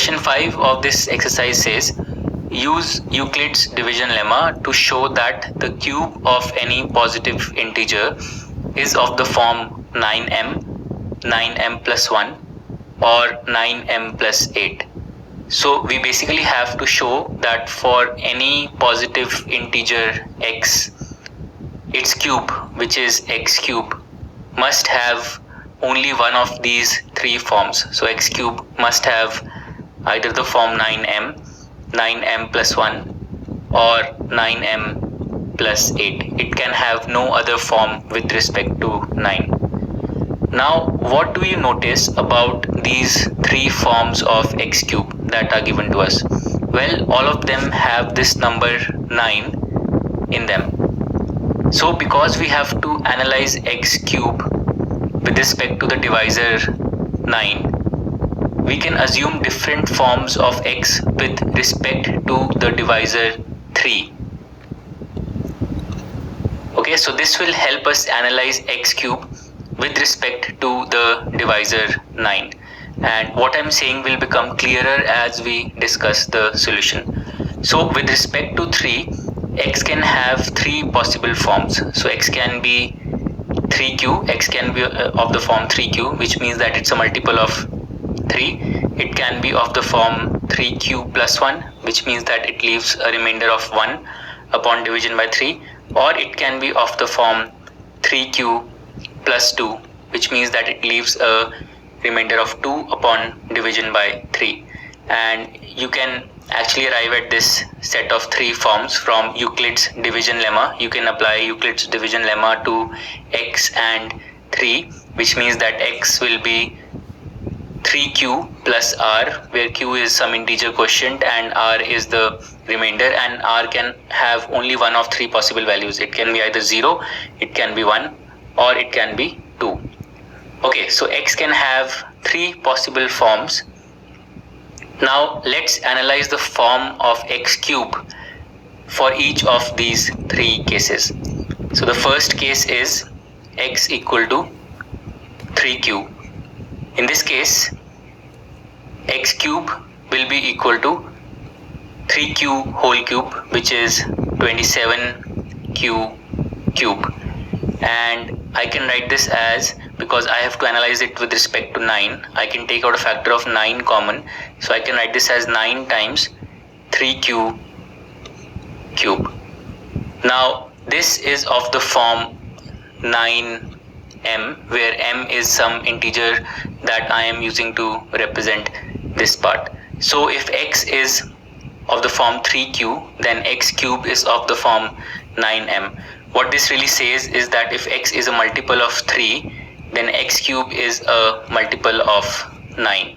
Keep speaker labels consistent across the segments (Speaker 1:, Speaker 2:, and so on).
Speaker 1: question 5 of this exercise says, use Euclid's division lemma to show that the cube of any positive integer is of the form 9m, 9m plus 1 or 9m plus 8. So we basically have to show that for any positive integer x, its cube, which is x cube, must have only one of these three forms. So x cube must have either the form 9m, 9m plus 1 or 9m plus 8. It can have no other form with respect to 9. Now, what do you notice about these three forms of x cube that are given to us? Well, all of them have this number 9 in them. So because we have to analyze x cube with respect to the divisor 9, we can assume different forms of x with respect to the divisor 3. Okay, so this will help us analyze x cube with respect to the divisor 9. And what I'm saying will become clearer as we discuss the solution. So with respect to 3, x can have three possible forms. So x can be 3q, x can be of the form 3q, which means that it's a multiple of 3. It can be of the form 3q plus 1, which means that it leaves a remainder of 1 upon division by 3. Or it can be of the form 3q plus 2, which means that it leaves a remainder of 2 upon division by 3. And you can actually arrive at this set of three forms from Euclid's division lemma. You can apply Euclid's division lemma to x and 3, which means that x will be 3q plus r, where q is some integer quotient and r is the remainder, and r can have only one of three possible values. It can be either 0, it can be 1, or it can be 2. Okay, so x can have three possible forms. Now let's analyze the form of x cube for each of these three cases. So the first case is x equal to 3q. In this case, x cube will be equal to 3q whole cube, which is 27q cube. And I can write this as, because I have to analyze it with respect to 9, I can take out a factor of 9 common. So I can write this as 9 times 3q cube. Now this is of the form 9m, where m is some integer that I am using to represent this part. So if x is of the form 3q, then x cube is of the form 9m. What this really says is that if x is a multiple of 3, then x cube is a multiple of 9.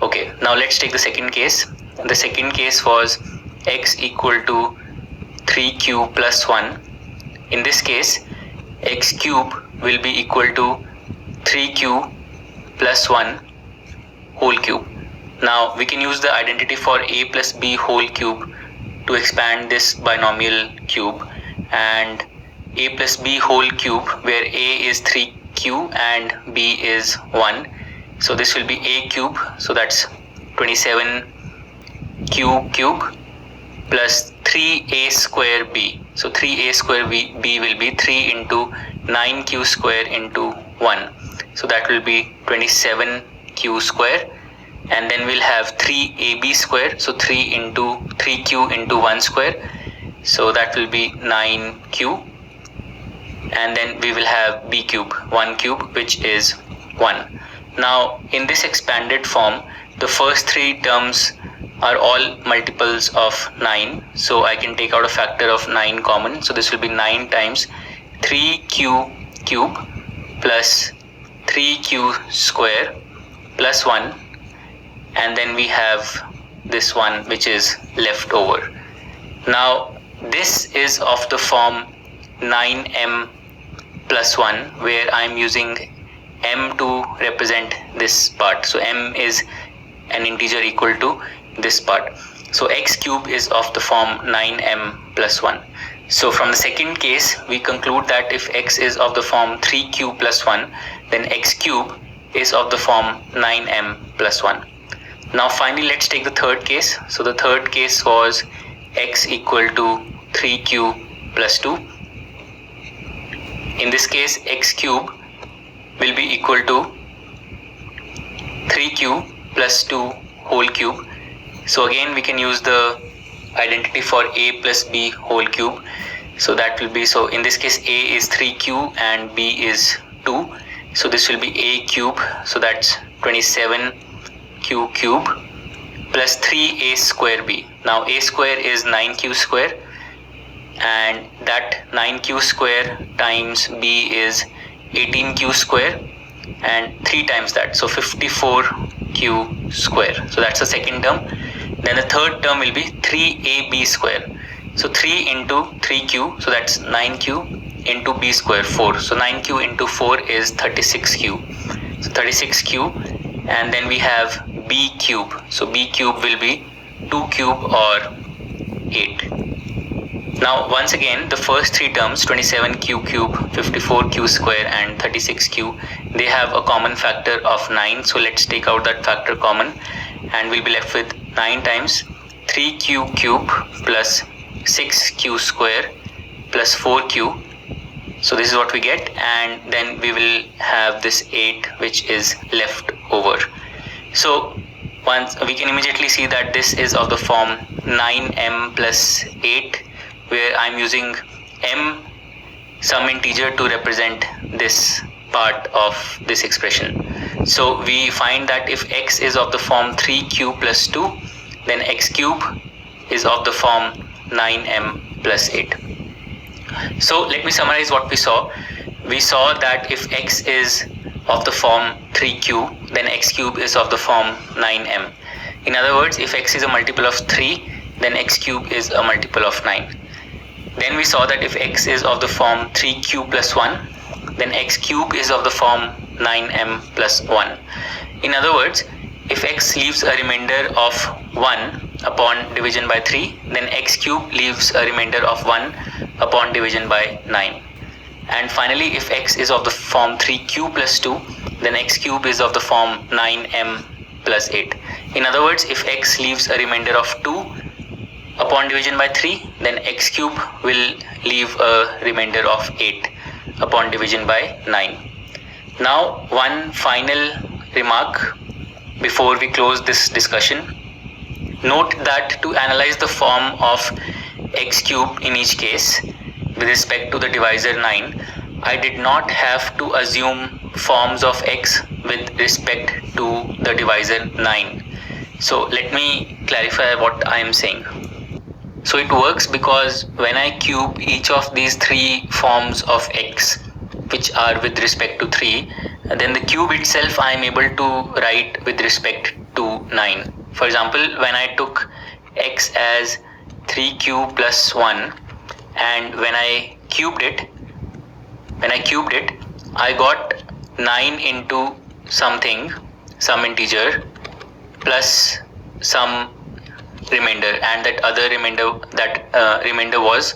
Speaker 1: Okay, now let's take the second case. The second case was x equal to 3q plus 1. In this case, x cube will be equal to 3q plus 1 whole cube. Now we can use the identity for a plus b whole cube to expand this binomial cube, and a plus b whole cube, where a is 3q and b is 1. So this will be a cube, so that's 27q cube plus 3a square b. So 3a square b will be 3 into 9q square into 1. So that will be 27q square. And then we'll have 3ab square, so 3 into 3q into 1 square. So that will be 9q. And then we will have b cube, 1 cube, which is 1. Now in this expanded form, the first three terms are all multiples of 9. So I can take out a factor of 9 common. So this will be 9 times 3q cube plus 3q square plus 1. And then we have this one which is left over. Now this is of the form 9m plus 1, where I am using m to represent this part. So m is an integer equal to this part. So x cube is of the form 9m plus 1. So from the second case, we conclude that if x is of the form 3q plus 1, then x cube is of the form 9m plus 1. Now finally let's take the third case. So the third case was x equal to 3q plus 2. In this case x cube will be equal to 3q plus 2 whole cube. So again we can use the identity for a plus b whole cube. So that will be, so in this case a is 3q and b is 2. So this will be a cube, so that's 27q cube plus 3a square b. Now a square is 9q square, and that 9q square times b is 18q square, and 3 times that, so 54q square. So that's the second term. Then the third term will be 3ab square. So 3 into 3q, so that's 9q into b square, 4. So 9q into 4 is 36q. So 36q, and then we have b cube. So b cube will be 2 cube or 8. Now once again the first 3 terms, 27q cube, 54q square and 36q, they have a common factor of 9. So let's take out that factor common, and we'll be left with 9 times 3q cube plus 6q square plus 4q. So this is what we get, and then we will have this 8 which is left over. So once we can immediately see that this is of the form 9m plus 8, where I'm using m some integer to represent this part of this expression. So we find that if x is of the form 3q plus 2, then x cube is of the form 9m plus 8. So let me summarize what we saw. We saw that if x is of the form 3q, then x cube is of the form 9m. In other words, if x is a multiple of 3, then x cube is a multiple of 9. Then we saw that if x is of the form 3q plus 1, then x cube is of the form 9m plus 1. In other words, if x leaves a remainder of 1 upon division by 3, then x cube leaves a remainder of 1 upon division by 9. And finally, if x is of the form 3q plus 2, then x cube is of the form 9m plus 8. In other words, if x leaves a remainder of 2 upon division by 3, then x cube will leave a remainder of 8 upon division by 9. Now, one final remark before we close this discussion. Note that to analyze the form of x cube in each case with respect to the divisor 9, I did not have to assume forms of x with respect to the divisor 9. So let me clarify what I am saying. So it works because when I cube each of these 3 forms of x, which are with respect to 3, then the cube itself I am able to write with respect to 9. For example, when I took x as 3q plus 1, and when I cubed it, I got 9 into something, some integer, plus some remainder, and that other remainder was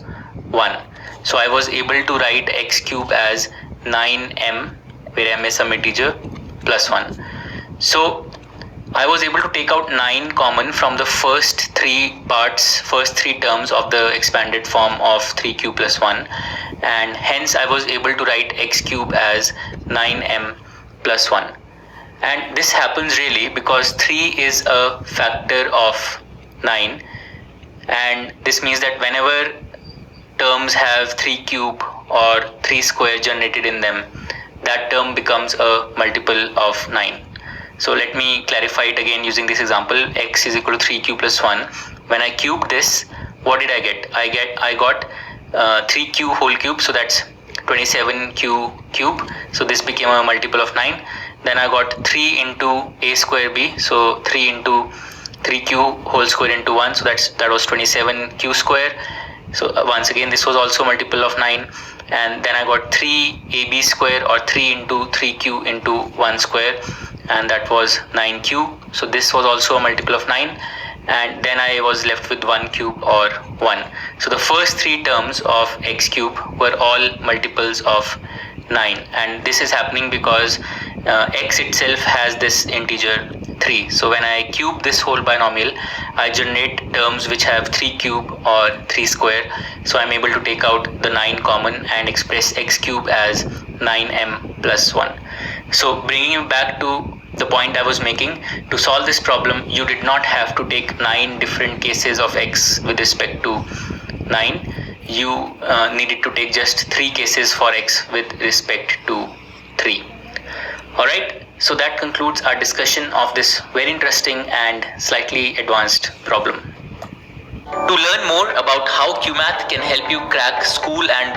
Speaker 1: 1. So I was able to write x cube as 9m, where m is some integer, plus 1. So I was able to take out 9 common from the first 3 terms of the expanded form of 3q plus 1, and hence I was able to write x cube as 9m plus 1. And this happens really because 3 is a factor of 9, and this means that whenever terms have 3 cube or 3 square generated in them, that term becomes a multiple of 9. So let me clarify it again using this example. X is equal to 3q plus 1. When I cube this, what did I get? I got 3q whole cube, so that's 27q cube. So this became a multiple of 9. Then I got 3 into a square b, so 3 into 3q whole square into 1, so that was 27q square. So once again this was also a multiple of 9. And then I got 3ab square, or 3 into 3q into 1 square, and that was 9q. So this was also a multiple of 9, and then I was left with 1 cube or 1. So the first 3 terms of x cube were all multiples of 9, and this is happening because x itself has this integer 3. So when I cube this whole binomial, I generate terms which have 3 cube or 3 square. So I'm able to take out the 9 common and express x cube as 9m plus 1. So bringing you back to the point I was making, to solve this problem, you did not have to take 9 different cases of x with respect to 9. You needed to take just 3 cases for x with respect to 3. Alright, so that concludes our discussion of this very interesting and slightly advanced problem. To learn more about how Cuemath can help you crack school and